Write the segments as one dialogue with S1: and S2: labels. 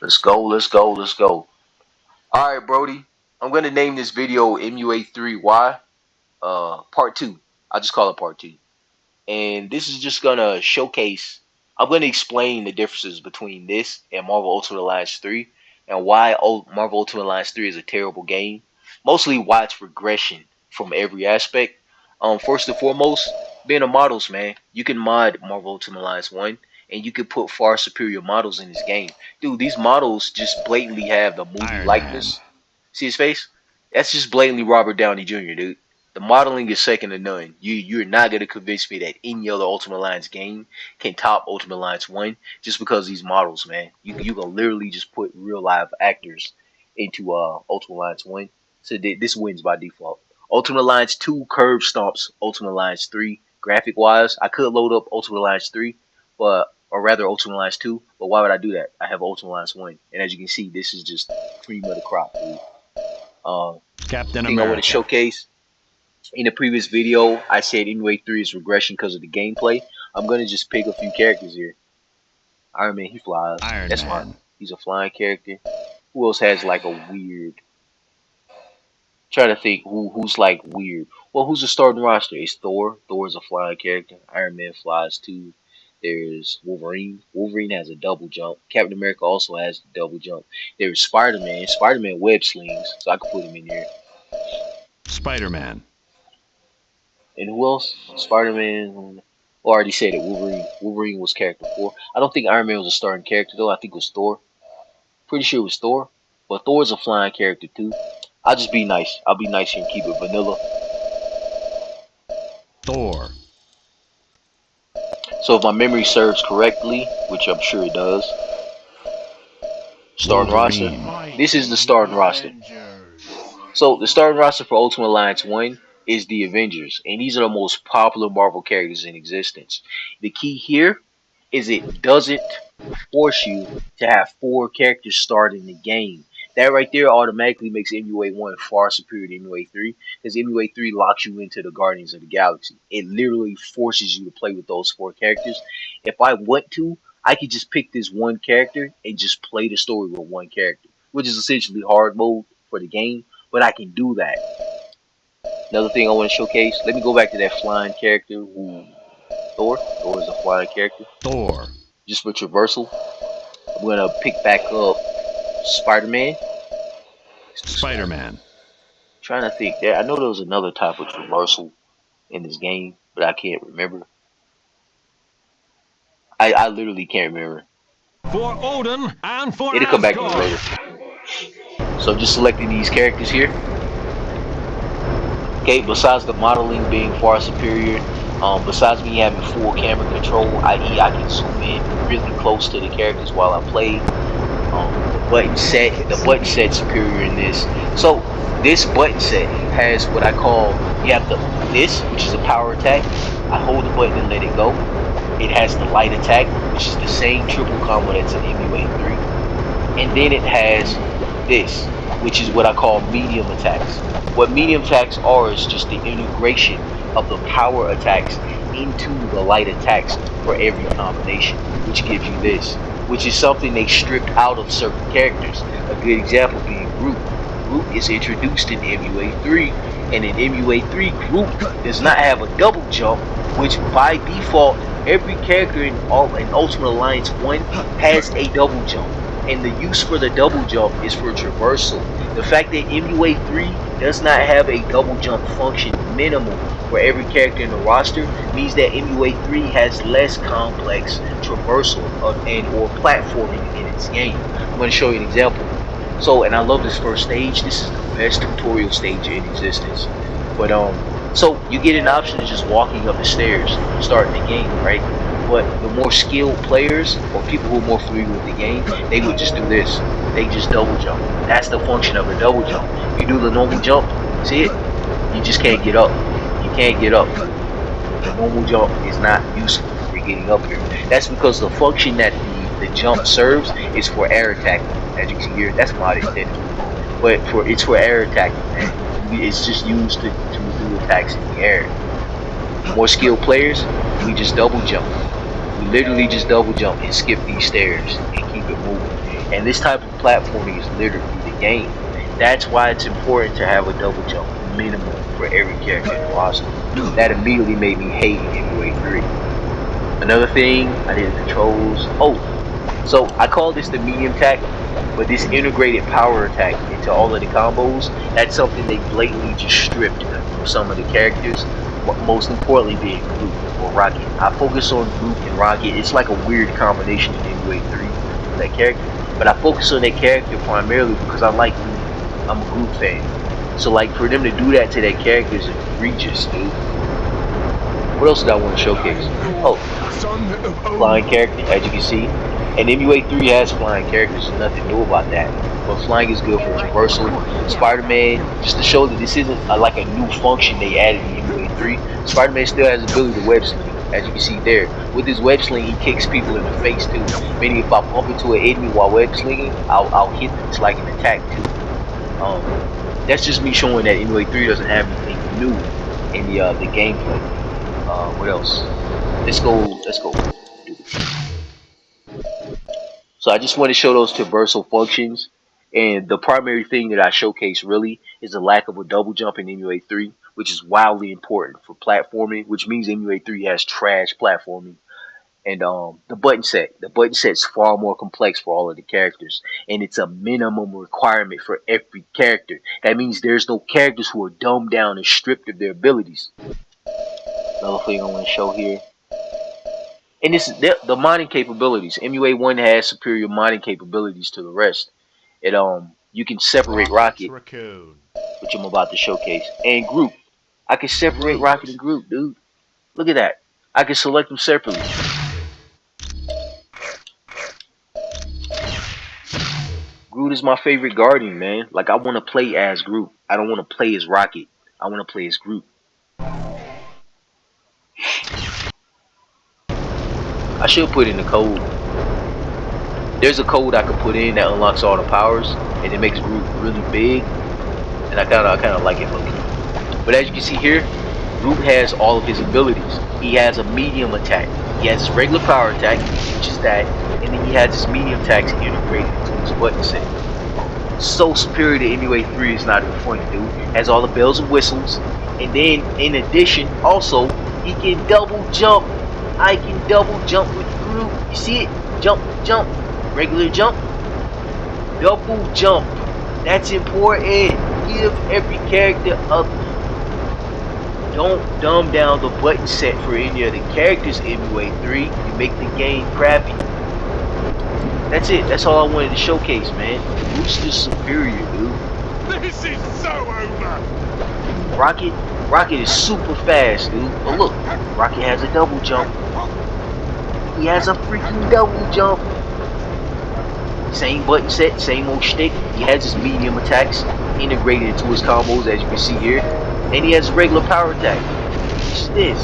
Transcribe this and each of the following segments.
S1: Let's go, let's go, let's go. Alright, Brody. I'm gonna name this video MUA3Y part two. I'll just call it part two. And this is just gonna showcase, I'm gonna explain the differences between this and Marvel Ultimate Alliance 3 and why Marvel Ultimate Alliance 3 is a terrible game. Mostly why it's regression from every aspect. First and foremost, being a models, man. You can mod Marvel Ultimate Alliance 1 and you can put far superior models in this game. Dude, these models just blatantly have the movie
S2: Iron Man.
S1: likeness. See his face? That's just blatantly Robert Downey Jr., dude. The modeling is second to none. You're not gonna convince me that any other Ultimate Alliance game can top Ultimate Alliance 1 just because these models, man. You can literally just put real live actors into Ultimate Alliance 1. So this wins by default. Ultimate Alliance 2 curve stomps Ultimate Alliance 3 graphic wise. I could load up Ultimate Alliance 3, but or rather Ultimate Alliance 2, but why would I do that? I have Ultimate Alliance 1. And as you can see, this is just cream of the crop, dude.
S2: Captain
S1: Thing I want to
S2: America.
S1: showcase in the previous video, I said MUA3 is regression because of the gameplay. I'm gonna just pick a few characters here. Iron Man, he flies.
S2: Iron
S1: That's fine.
S2: Man.
S1: He's a flying character. Who else has like a weird? Trying to think who's like weird. Well, who's the starting roster? It's Thor. Thor's a flying character. Iron Man flies too. There's Wolverine. Wolverine has a double jump. Captain America also has a double jump. There's Spider Man. Spider Man web slings, so I could put him in here.
S2: Spider-Man.
S1: And who else? Spider Man. Well, I already said it. Wolverine. Wolverine was character 4. I don't think Iron Man was a starting character though. I think it was Thor. Pretty sure it was Thor. But Thor's a flying character too. I'll just be nice. I'll be nice here and keep it vanilla.
S2: Thor.
S1: So if my memory serves correctly, which I'm sure it does, starting roster.
S2: Wolverine.
S1: This is the starting roster. So the starting roster for Ultimate Alliance 1 is the Avengers, and these are the most popular Marvel characters in existence. The key here is it doesn't force you to have 4 characters start in the game. That right there automatically makes MUA 1 far superior to MUA 3 because MUA 3 locks you into the Guardians of the Galaxy. It literally forces you to play with those 4 characters. If I want to, I could just pick this one character and just play the story with one character, which is essentially hard mode for the game, but I can do that. Another thing I want to showcase, let me go back to that flying character who Thor. Thor is a flying character.
S2: Thor.
S1: Just for traversal. I'm gonna pick back up Spider-Man.
S2: Spider-Man.
S1: Trying to think there. I know there was another type of traversal in this game, but I can't remember. I literally can't remember.
S2: For Odin and for
S1: It'll come back to me later. So just selecting these characters here. Okay, besides the modeling being far superior, besides me having full camera control, i.e. I can zoom in really close to the characters while I play. The button set superior in this. So this button set has what I call, you have this, which is a power attack. I hold the button and let it go. It has the light attack, which is the same triple combo that's in MUA 3. And then it has this, which is what I call medium attacks. What medium attacks are is just the integration of the power attacks into the light attacks for every combination, which gives you this, which is something they stripped out of certain characters. A good example being Groot. Groot is introduced in MUA 3, and in MUA 3, Groot does not have a double jump, which by default, every character in Ultimate Alliance 1 has a double jump. And the use for the double jump is for traversal. The fact that MUA 3 does not have a double jump function minimum for every character in the roster means that MUA 3 has less complex traversal and or platforming in its game. I'm going to show you an example. So, and I love this first stage. This is the best tutorial stage in existence. But so you get an option of just walking up the stairs, starting the game, right? But the more skilled players or people who are more familiar with the game, they would just do this. They just double jump. That's the function of a double jump. You do the normal jump, see it? You just can't get up. You can't get up. The normal jump is not useful for getting up here. That's because the function that the jump serves is for air attacking. As you can see here, that's modded intended. But it's for air attacking, man. It's just used to do attacks in the air. More skilled players, we just double jump. We literally just double jump and skip these stairs and keep it moving. And this type of platforming is literally the game. That's why it's important to have a double jump minimum for every character in the roster. That immediately made me hate MUA 3. Another thing I did in controls. Oh, so I call this the medium attack, but this integrated power attack into all of the combos, that's something they blatantly just stripped from some of the characters. Most importantly being Groot or Rocket. I focus on Groot and Rocket. It's like a weird combination in MUA 3 for that character. But I focus on that character primarily because I like Groot. I'm a Groot fan. So like for them to do that to that character is egregious, dude. What else did I want to showcase? Oh, flying character, as you can see. And MUA 3 has flying characters, there's nothing new about that. But flying is good for traversal. Spider-Man, just to show that this isn't like a new function they added in MUA 3, Spider-Man still has the ability to web sling, as you can see there. With his web sling, he kicks people in the face too. Meaning if I bump into an enemy while web slinging, I'll hit them. It's like an attack too. That's just me showing that MUA 3 doesn't have anything new in the gameplay. What else? Let's go. So I just want to show those traversal functions. And the primary thing that I showcase really is the lack of a double jump in MUA 3, which is wildly important for platforming, which means MUA 3 has trash platforming. And the button set. The button set's far more complex for all of the characters. And it's a minimum requirement for every character. That means there's no characters who are dumbed down and stripped of their abilities. Another thing I want to show here. And this is the mining capabilities. MUA 1 has superior mining capabilities to the rest. It you can separate Rocket, which I'm about to showcase, and Groot. I can separate Rocket and Groot, dude. Look at that. I can select them separately. Groot is my favorite Guardian, man. Like I want to play as Groot. I don't want to play as Rocket. I want to play as Groot. I should put in the code. There's a code I could put in that unlocks all the powers, and it makes Groot really big, and I kind of like it looking. But as you can see here, Groot has all of his abilities. He has a medium attack. He has his regular power attack, which is that, and then he has his medium attacks integrated into his button set. So superior to MUA 3 is not even funny, dude. Has all the bells and whistles, and then in addition, also he can double jump. I can double jump with Groot. You see it? Jump, jump. Regular jump, double jump. That's important. Give every character up. Don't dumb down the button set for any of the characters in MUA 3. You make the game crappy. That's it. That's all I wanted to showcase, man. Groot's just superior, dude.
S3: This is so over.
S1: Rocket is super fast, dude. But look, Rocket has a double jump. He has a freaking double jump. Same button set, same old shtick. He has his medium attacks integrated into his combos, as you can see here. And he has regular power attack. What's this?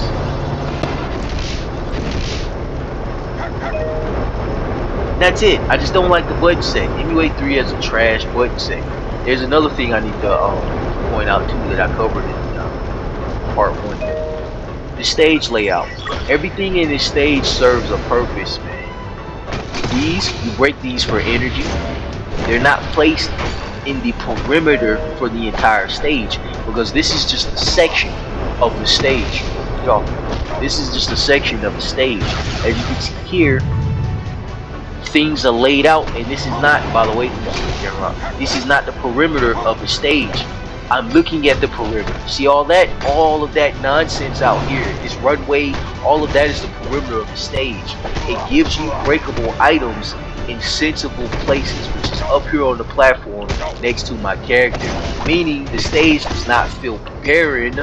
S1: That's it. I just don't like the button set. MUA 3 has a trash button set. There's another thing I need to point out too that I covered in part 1. The stage layout. Everything in this stage serves a purpose, man. These, you break these for energy. They're not placed in the perimeter for the entire stage because this is just a section of the stage. Y'all, this is just a section of the stage. As you can see here, things are laid out, and this is not, by the way, this is not the perimeter of the stage. I'm looking at the perimeter. See all that? All of that nonsense out here. This runway, all of that is the perimeter of the stage. It gives you breakable items in sensible places, which is up here on the platform next to my character. Meaning the stage does not feel barren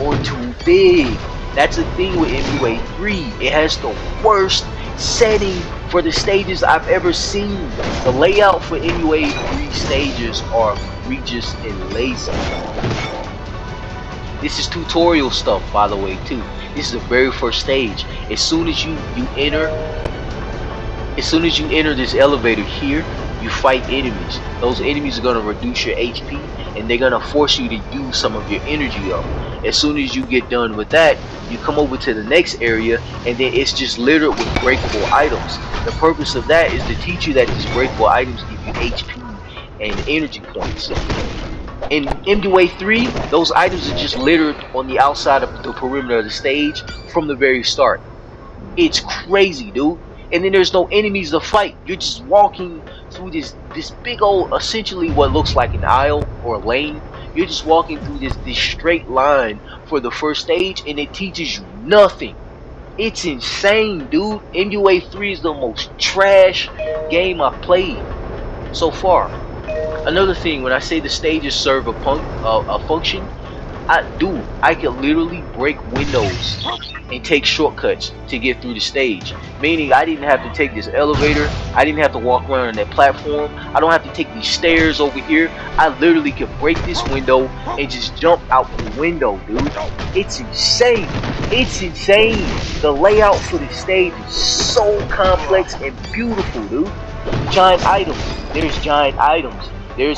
S1: or too big. That's the thing with MUA 3. It has the worst setting for the stages I've ever seen. The layout for MUA 3 stages are egregious and lazy. This is tutorial stuff, by the way, too. This is the very first stage. As soon as you enter this elevator here, you fight enemies. Those enemies are gonna reduce your HP, and they're gonna force you to use some of your energy up. As soon as you get done with that, you come over to the next area, and then it's just littered with breakable items. The purpose of that is to teach you that these breakable items give you HP and energy points. In MDWay 3, those items are just littered on the outside of the perimeter of the stage from the very start. It's crazy, dude. And then there's no enemies to fight. You're just walking through this big old, essentially what looks like an aisle or a lane. You're just walking through this straight line for the first stage, and it teaches you nothing. It's insane, dude. MUA 3 is the most trash game I've played so far. Another thing, when I say the stages serve a function, I could literally break windows and take shortcuts to get through the stage. Meaning I didn't have to take this elevator, I didn't have to walk around on that platform, I don't have to take these stairs over here. I literally could break this window and just jump out the window, dude. It's insane. It's insane. The layout for the stage is so complex and beautiful, dude. Giant items. There's giant items.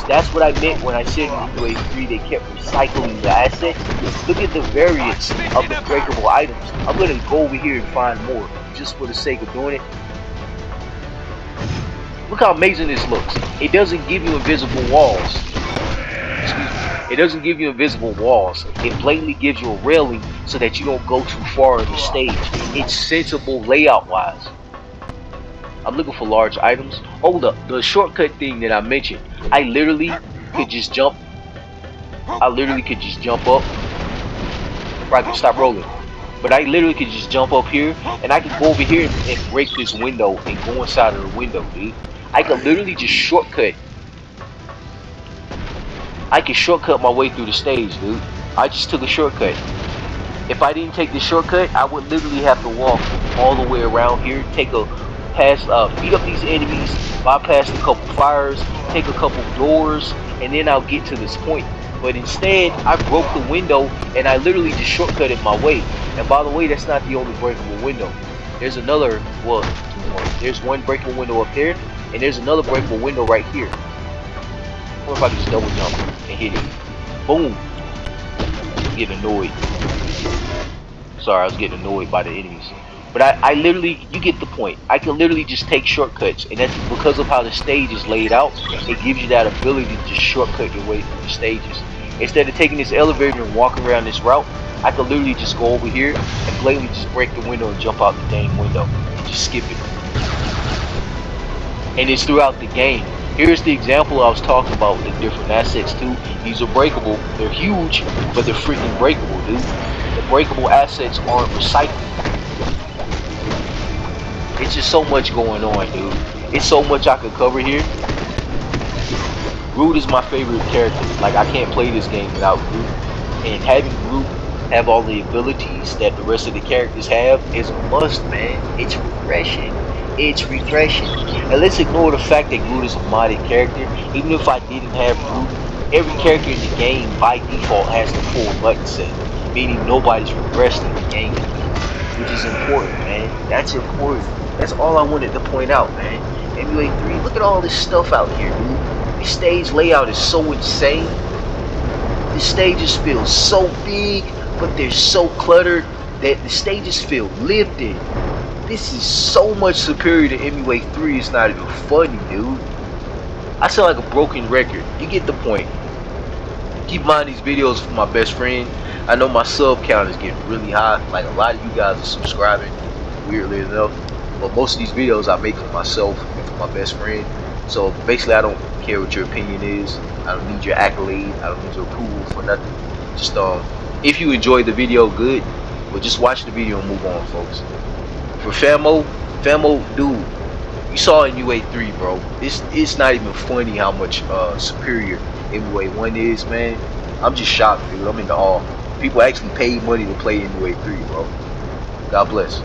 S1: That's what I meant when I said in UA 3 they kept recycling the assets. Look at the variants of the breakable items. I'm going to go over here and find more just for the sake of doing it. Look how amazing this looks. It doesn't give you invisible walls. Excuse me. It doesn't give you invisible walls. It blatantly gives you a railing so that you don't go too far in the stage. It's sensible layout wise. I'm looking for large items. Hold up, the shortcut thing that I mentioned, I literally could just jump. I literally could just jump up. Right, stop rolling. But I literally could just jump up here, and I could go over here and break this window and go inside of the window, dude. I could literally just shortcut. I could shortcut my way through the stage, dude. I just took a shortcut. If I didn't take the shortcut, I would literally have to walk all the way around here, take a beat up these enemies, bypass a couple fires, take a couple doors, and then I'll get to this point. But instead, I broke the window and I literally just shortcutted my way. And by the way, that's not the only breakable window. There's another, well, there's one breakable window up there, and there's another breakable window right here. What if I just double jump and hit it? Boom. I'm getting annoyed. Sorry, I was getting annoyed by the enemies. But I literally, you get the point. I can literally just take shortcuts, and that's because of how the stage is laid out. It gives you that ability to just shortcut your way through the stages. Instead of taking this elevator and walking around this route, I can literally just go over here and blatantly just break the window and jump out the dang window and just skip it. And it's throughout the game. Here's the example I was talking about with the different assets too. These are breakable. They're huge, but they're freaking breakable, dude. The breakable assets aren't recycled. It's just so much going on, dude. It's so much I could cover here. Groot is my favorite character. Like, I can't play this game without Groot. And having Groot have all the abilities that the rest of the characters have is a must, man. It's regression. It's regression. And let's ignore the fact that Groot is a modded character. Even if I didn't have Groot, every character in the game by default has the full button set. Meaning nobody's regressed in the game. Which is important, man. That's important. That's all I wanted to point out, man. MUA 3, look at all this stuff out here, dude. The stage layout is so insane. The stages feel so big, but they're so cluttered that the stages feel lived in. This is so much superior to MUA 3, it's not even funny, dude. I sound like a broken record. You get the point. Keep in mind these videos for my best friend. I know my sub count is getting really high. Like, a lot of you guys are subscribing, weirdly enough. But most of these videos I make for myself and for my best friend. So basically, I don't care what your opinion is. I don't need your accolade. I don't need your approval for nothing. Just if you enjoyed the video, good. But just watch the video and move on, folks. For Famo, dude, you saw in UA 3, bro. It's not even funny how much superior MUA 1 is, man. I'm just shocked, dude. I'm in awe. People actually paid money to play MUA 3, bro. God bless.